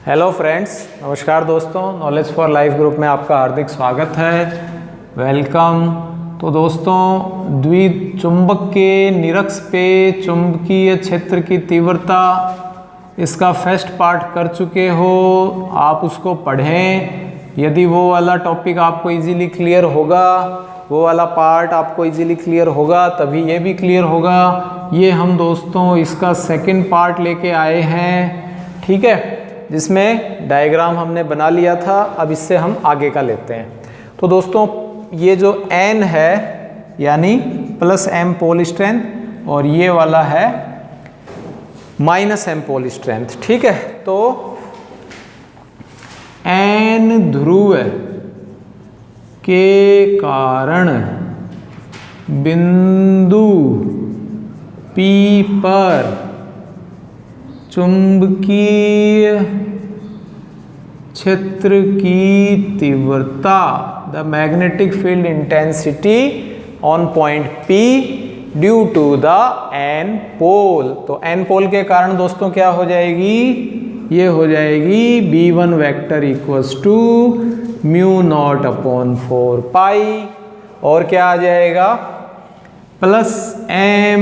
Hello friends, नमस्कार दोस्तों। Knowledge for life group में आपका हार्दिक स्वागत है। वेलकम। तो दोस्तों, द्विचुंबक के निरक्ष पे चुंबकीय क्षेत्र की तीव्रता, इसका फर्स्ट पार्ट कर चुके हो, आप उसको पढ़ें। यदि वो वाला टॉपिक आपको इजीली क्लियर होगा, वो वाला पार्ट आपको इजीली क्लियर होगा, तभी ये भी क्लियर होगा। ये हम दोस्तों इसका सेकंड पार्ट लेके आए हैं, ठीक है, जिसमें डायग्राम हमने बना लिया था। अब इससे हम आगे का लेते हैं। तो दोस्तों, ये जो n है यानी प्लस m पोल स्ट्रेंथ, और ये वाला है माइनस m पोल स्ट्रेंथ, ठीक है। तो n ध्रुव के कारण बिंदु P पर चुंबकीय क्षेत्र की तीव्रता, the magnetic field intensity on point P due to the n pole. तो n पोल के कारण दोस्तों क्या हो जाएगी? ये हो जाएगी B1 vector equals to mu not upon 4 pi, और क्या आ जाएगा? प्लस m,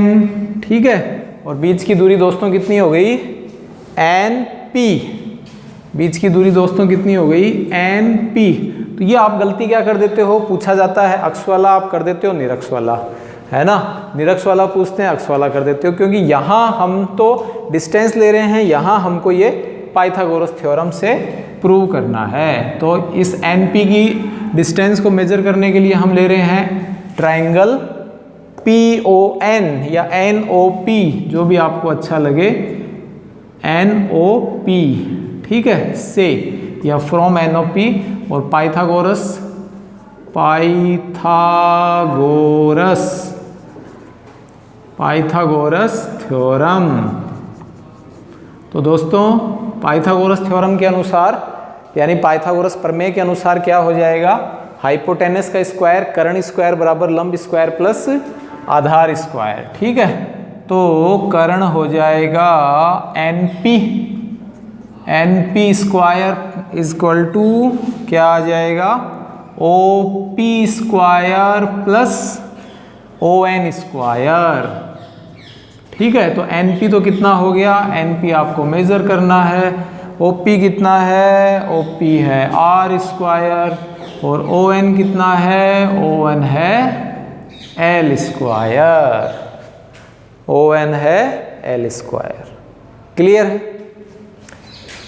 ठीक है। और बीच की दूरी दोस्तों कितनी हो गई? NP। बीच की दूरी दोस्तों कितनी हो गई? NP। तो ये आप गलती क्या कर देते हो? पूछा जाता है अक्ष वाला, आप कर देते हो निरक्ष वाला, है ना। निरक्ष वाला पूछते हैं, अक्ष वाला कर देते हो, क्योंकि यहाँ हम तो डिस्टेंस ले रहे हैं, यहाँ हमको ये पाइथागोरस थ्योरम से प्रूव करना है। तो इस NP की डिस्टेंस को मेजर करने के लिए हम ले रहे हैं ट्राइंगल PON या NOP, जो भी आपको अच्छा लगे, NOP, ठीक है, से या फ्रॉम NOP। और पाइथागोरस थ्योरम। तो दोस्तों, पाइथागोरस थ्योरम के अनुसार यानी पाइथागोरस प्रमेय के अनुसार क्या हो जाएगा? हाइपोटेनस का स्क्वायर कर्ण स्क्वायर बराबर लंब स्क्वायर प्लस आधार स्क्वायर, ठीक है। तो कर्ण हो जाएगा NP square is equal to क्या आ जाएगा? OP square plus ON square, ठीक है। तो NP तो कितना हो गया? NP आपको मेजर करना है। OP कितना है? OP है R स्क्वायर, और ON कितना है? ON है L स्क्वायर। ON है L स्क्वायर। क्लियर है?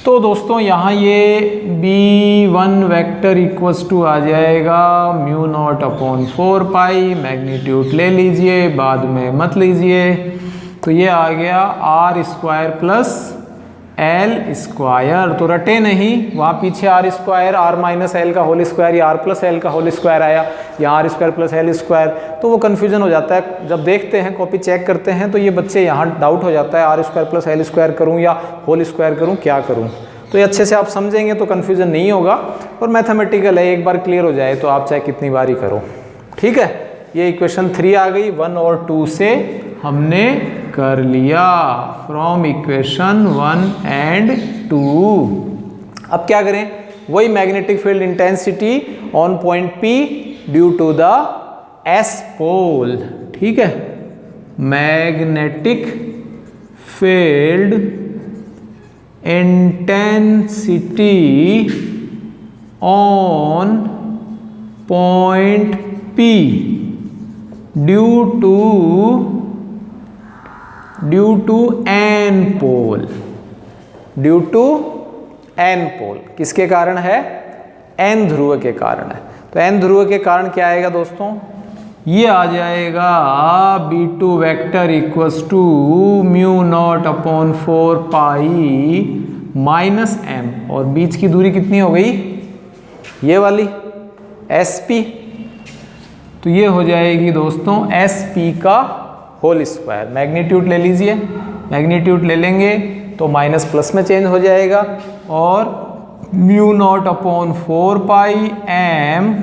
तो दोस्तों, यहाँ ये B1 वेक्टर इक्वल्स टू आ जाएगा mu not upon 4 pi. Magnitude ले लीजिए, बाद में मत लीजिए। तो ये आ गया R square plus L square. तो रटे नहीं, वहाँ पीछे R square, R minus L का होल स्क्वायर, या R प्लस L का होल स्क्वायर आया, यहाँ R square plus L square, तो वो कन्फ्यूजन हो जाता है। जब देखते हैं, कॉपी चेक करते हैं, तो ये बच्चे यहाँ डाउट हो जाता है, R square plus L square करूँ या होल स्क्वायर करूँ, क्या करूँ? तो ये अच्छे से आप समझेंगे तो कन्फ्यूजन नहीं होगा, और मैथमेटिकल है, एक बार क्लियर हो जाए तो आप चाहे कितनी बार ही करो, ठीक है। ये इक्वेशन 3 आ गई, 1 और 2 से हमने कर लिया, फ्रॉम इक्वेशन 1 एंड 2। अब क्या करें? वही magnetic field intensity on point P due to the S pole, ठीक है। Magnetic field intensity on point P due to N pole, due to N pole. किसके कारण है? N ध्रुव के कारण है। तो N ध्रुव के कारण क्या आएगा दोस्तों? ये आ जाएगा B2 vector equals to mu not upon 4 pi minus M, और बीच की दूरी कितनी हो गई? ये वाली SP। तो ये हो जाएगी दोस्तों SP का होल स्क्वायर। मैग्नीट्यूड ले लीजिए, मैग्नीट्यूड ले लेंगे तो माइनस प्लस में चेंज हो जाएगा, और mu naught upon 4 pi M,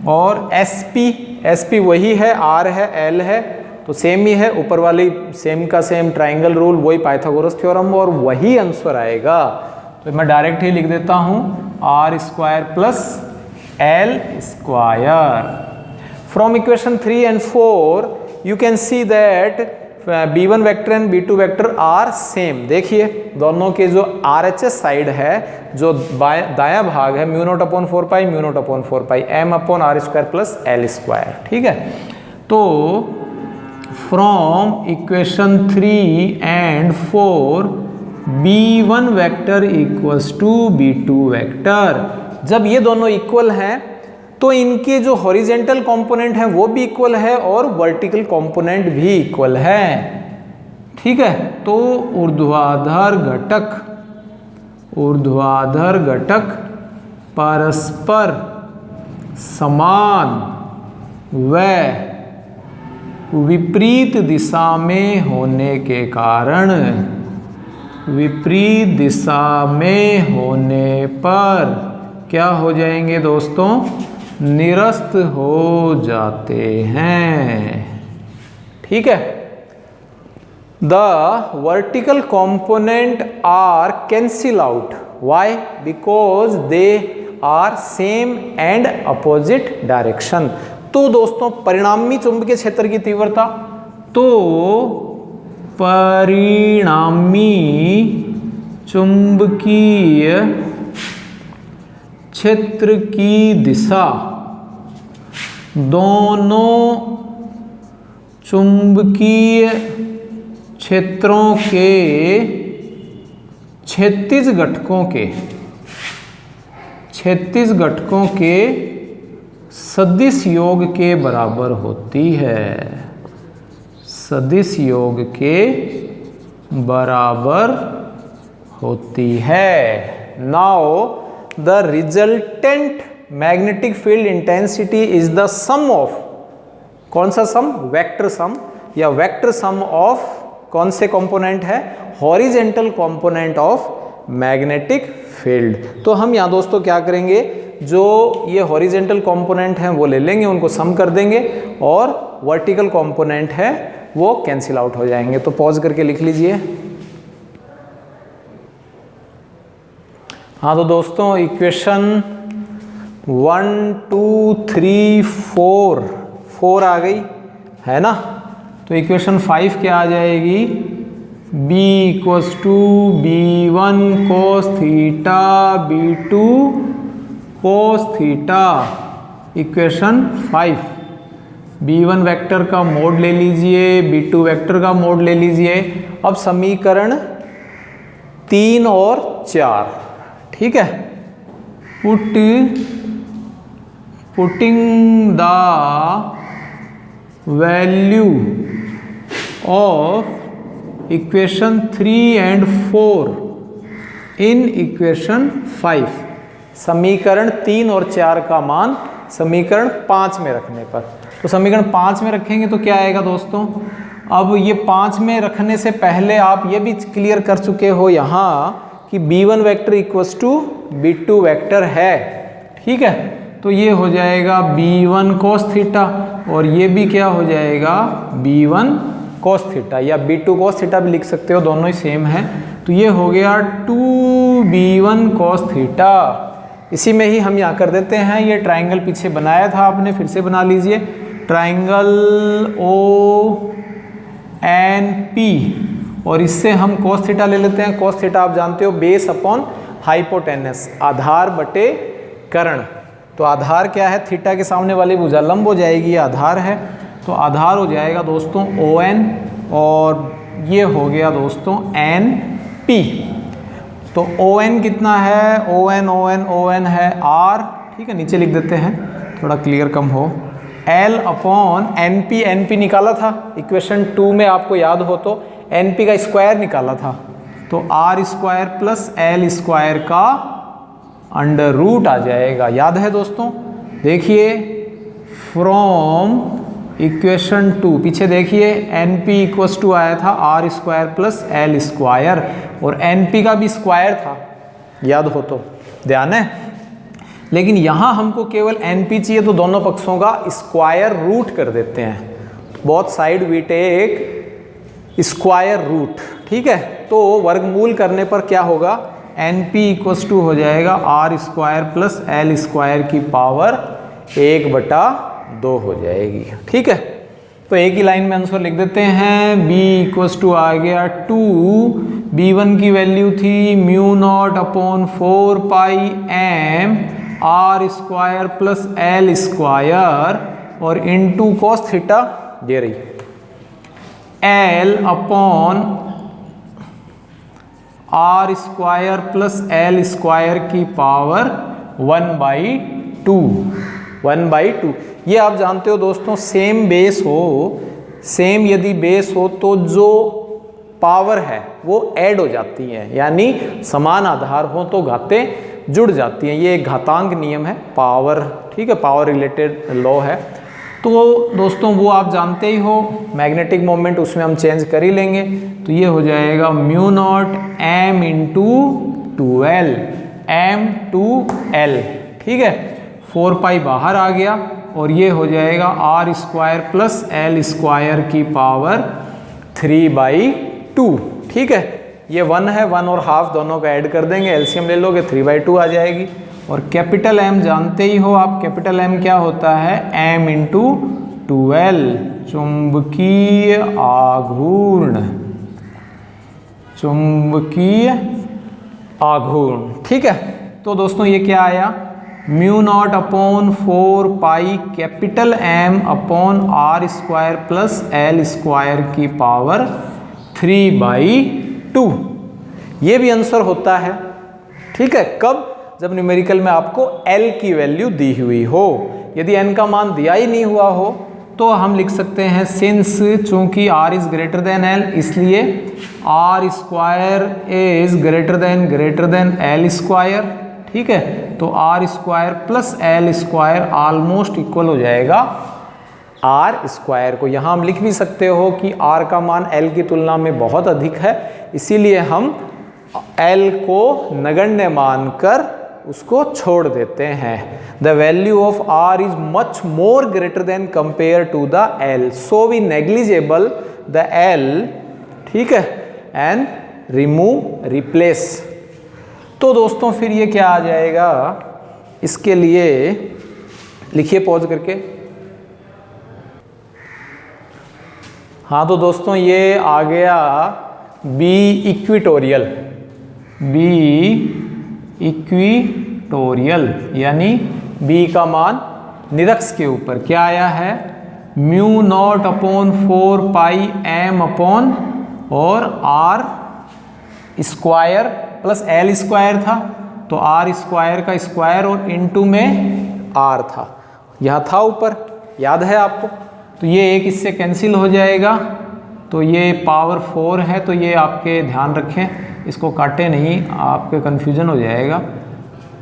और SP वही है, R है, L है, तो सेम ही है, ऊपर वाली सेम का सेम ट्राइंगल रूल, वही पाइथागोरस थ्योरम, और वही आंसर आएगा। तो मैं डायरेक्ट ही लिख देता हूँ R square plus L square. From equation 3 and 4 you can see that b1 vector and b2 vector are same. देखिए दोनों के जो RHS साइड है, जो दायां भाग है, mu not upon 4 pi mu not upon 4 pi m upon R square plus L square. ठीक है, तो from equation 3 and 4 b1 vector equals to b2 vector. जब ये दोनों इक्वल हैं तो इनके जो हॉरिजेंटल कंपोनेंट हैं वो भी इक्वल है और वर्टिकल कंपोनेंट भी इक्वल है। ठीक है, तो ऊर्ध्वाधर घटक परस्पर समान व विपरीत दिशा में होने के कारण, विपरीत दिशा में होने पर क्या हो जाएंगे दोस्तों, निरस्त हो जाते हैं। ठीक है, the vertical component are cancel out. Why? Because they are same and opposite direction. तो दोस्तों परिणामी चुंबकीय क्षेत्र की तीव्रता, तो परिणामी चुंबकीय क्षेत्र की दिशा दोनों चुंबकीय क्षेत्रों के क्षैतिज घटकों के सदिश योग के बराबर होती है, सदिश योग के बराबर होती है। Now the resultant magnetic field intensity is the sum of, कौन सा सम? वेक्टर सम, या वेक्टर सम ऑफ कौन से कंपोनेंट है? Horizontal component of magnetic field. तो हम यहाँ दोस्तों क्या करेंगे, जो ये हॉरिजेंटल कंपोनेंट हैं वो ले लेंगे, उनको सम कर देंगे और वर्टिकल कंपोनेंट है वो कैंसिल आउट हो जाएंगे। तो पॉज करके लिख लीजिए। हाँ तो दोस्तों इक्वेशन 1 2 3 4 आ गई है ना। तो इक्वेशन 5 क्या आ जाएगी, b equals to b1 cos theta b2 cos theta. Equation 5, b1 vector का मोड ले लीजिए, b2 वेक्टर का मोड ले लीजिए। अब समीकरण 3 और 4, ठीक है, putting the value of equation 3 and 4 in equation 5, समीकरण 3 और 4 का मान समीकरण 5 में रखने पर। तो समीकरण 5 में रखेंगे तो क्या आएगा दोस्तों, अब ये 5 में रखने से पहले आप ये भी क्लियर कर चुके हो यहाँ कि b1 vector equals to b2 vector है। ठीक है, तो ये हो जाएगा b1 cos थीटा और ये भी क्या हो जाएगा b1 cos थीटा, या b2 cos थीटा भी लिख सकते हो, दोनों ही सेम है। तो ये हो गया 2b1 cos थीटा। इसी में ही हम यहाँ कर देते हैं, ये ट्राइंगल पीछे बनाया था आपने, फिर से बना लीजिए। ट्राइंगल ONP और इससे हम cos थीटा ले लेते हैं। cos थीटा आप जानते हो बेस अपॉन हाइपोटेनस, आधार बटे कर्ण। तो आधार क्या है, थीटा के सामने वाली भुजा लंब हो जाएगी, ये आधार है। तो आधार हो जाएगा दोस्तों ON और ये हो गया दोस्तों NP। तो ON कितना है, ON है R, ठीक है, नीचे लिख देते हैं थोड़ा क्लियर कम हो। L अपॉन NP निकाला था इक्वेशन 2 में, आपको याद हो तो NP का स्क्वायर निकाला था, तो R square plus L square का अंडर रूट आ जाएगा। याद है दोस्तों, देखिए फ्रॉम इक्वेशन 2 पीछे देखिए NP इक्वल्स टू आया था R square plus L square, और NP का भी स्क्वायर था, याद हो तो, ध्यान है। लेकिन यहाँ हमको केवल NP चाहिए, तो दोनों पक्षों का स्क्वायर रूट कर देते हैं। Both side we take square root, ठीक है। तो वर्गमूल करने पर क्या होगा, एन पी इक्वस टू हो जाएगा R square plus L square की पावर 1/2 हो जाएगी। ठीक है, तो एक ही लाइन में आंसर लिख देते हैं। b इक्वस टू आ गया 2, b1 की वैल्यू थी mu not upon 4 pi M R square plus L square और इनटू कॉस थीटा ये रही L upon R square plus L square की पावर 1/2। 1/2 ये आप जानते हो दोस्तों, सेम बेस हो, सेम यदि बेस हो तो जो पावर है वो ऐड हो जाती है, यानी समान आधार हो तो घातें जुड़ जाती हैं। ये एक घातांक नियम है पावर, ठीक है, पावर रिलेटेड लॉ है। तो दोस्तों वो आप जानते ही हो, मैग्नेटिक मोमेंट उसमें हम चेंज कर ही लेंगे। तो ये हो जाएगा mu not M into 2L M2L। ठीक है, 4 पाई बाहर आ गया और ये हो जाएगा R square plus L square की पावर 3/2। ठीक है, ये 1 है, 1 और हाफ दोनों का ऐड कर देंगे, एलसीएम ले लोगे 3/2 आ जाएगी। और कैपिटल एम जानते ही हो आप, कैपिटल एम क्या होता है, एम इंटू 2L चुंबकीय आघूर्ण, चुंबकीय आघूर्ण। ठीक है, तो दोस्तों ये क्या आया, mu not upon 4 pi capital M upon R square plus L square की पावर 3/2। ये भी आंसर होता है। ठीक है, कब, जब न्यूमेरिकल में आपको L की वैल्यू दी हुई हो। यदि n का मान दिया ही नहीं हुआ हो तो हम लिख सकते हैं सिंस, चूंकि r is greater than L इसलिए R square is greater than L square. ठीक है, तो R square plus L square almost equal हो जाएगा आर स्क्वायर को। यहाँ हम लिख भी सकते हो कि आर का मान एल की तुलना में बहुत अधिक है, इसीलिए हम एल को नगण्य मानकर उसको छोड़ देते हैं। The value of R is much more greater than compare to the L, so we negligible the L. ठीक है, एंड रिमूव रिप्लेस। तो दोस्तों फिर ये क्या आ जाएगा, इसके लिए लिखिए पॉज करके। हाँ तो दोस्तों ये आ गया बी इक्विटोरियल, बी इक्विटोरियल यानी बी का मान निरक्ष के ऊपर क्या आया है, mu not upon 4 pi M upon और R square plus L square था, तो आर स्क्वायर का स्क्वायर और इनटू में आर था, यह था ऊपर, याद है आपको। तो ये एक इससे कैंसिल हो जाएगा, तो ये पावर 4 है, तो ये आपके ध्यान रखें, इसको काटे नहीं, आपके कन्फ्यूजन हो जाएगा।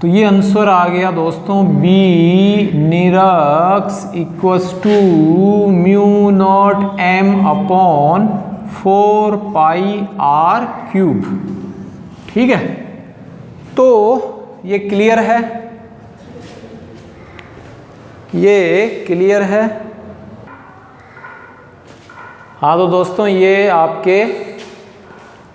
तो ये आंसर आ गया दोस्तों बी निरक्ष equals to mu not M upon 4 pi R cube. ठीक है, तो ये क्लियर है, ये क्लियर है। हाँ तो दोस्तों ये आपके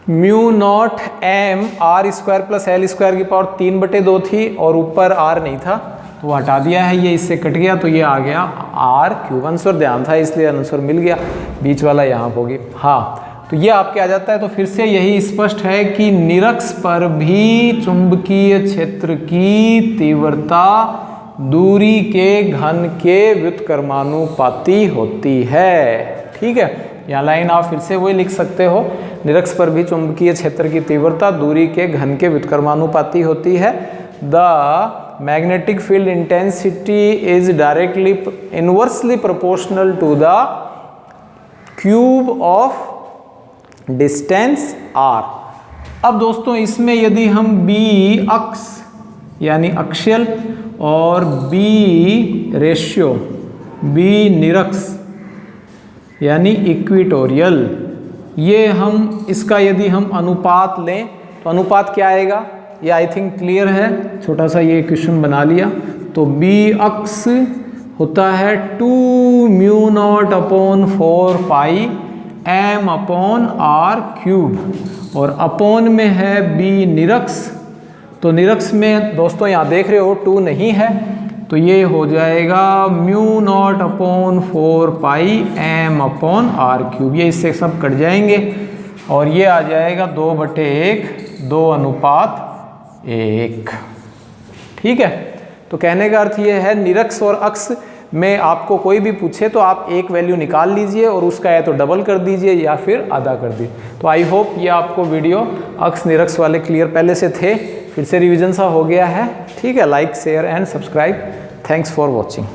mu not M R square plus L square की पावर 3/2 थी और ऊपर आर नहीं था तो वो हटा दिया है, ये इससे कट गया तो ये आ गया आर क्यूब। आंसर ध्यान था इसलिए आंसर मिल गया, बीच वाला यहाँ होगी। हाँ तो ये आपके आ जाता है। तो फिर से यही स्पष्ट है कि निरक्ष पर भी चुंबकीय क्षेत्र की तीव्रता दूरी के घन के व्युत्क्रमानुपाती होती है। ठीक है, यहाँ लाइन आप फिर से वही लिख सकते हो, निरक्ष पर भी चुंबकीय क्षेत्र की तीव्रता दूरी के घन के व्युत्क्रमानुपाती होती है। The magnetic field intensity is directly inversely proportional to the cube of distance R. अब दोस्तों इसमें यदि हम बी अक्ष यानी अक्षीय और बी रेशियो बी निरक्ष यानी इक्विटोरियल, ये हम इसका यदि हम अनुपात लें तो अनुपात क्या आएगा, ये आई थिंक क्लियर है, छोटा सा ये क्वेश्चन बना लिया। तो बी अक्ष होता है 2 mu not upon 4 pi M upon R cube और अपॉन में है बी निरक्ष तो निरक्ष में दोस्तों यहाँ देख रहे हो 2 नहीं है, तो ये हो जाएगा mu not upon 4 pi M upon R cube. ये इससे सब कट जाएंगे और ये आ जाएगा 2/1 2:1। ठीक है, तो कहने का अर्थ ये है निरक्ष और अक्ष में आपको कोई भी पूछे तो आप एक वैल्यू निकाल लीजिए और उसका या तो डबल कर दीजिए या फिर आधा कर दीजिए। तो आई होप ये आपको वीडियो अक्ष निरक्ष वाले क्लियर पहले से थे, फिर से रिवीजन सा हो गया है। ठीक है, like share and subscribe. Thanks for watching.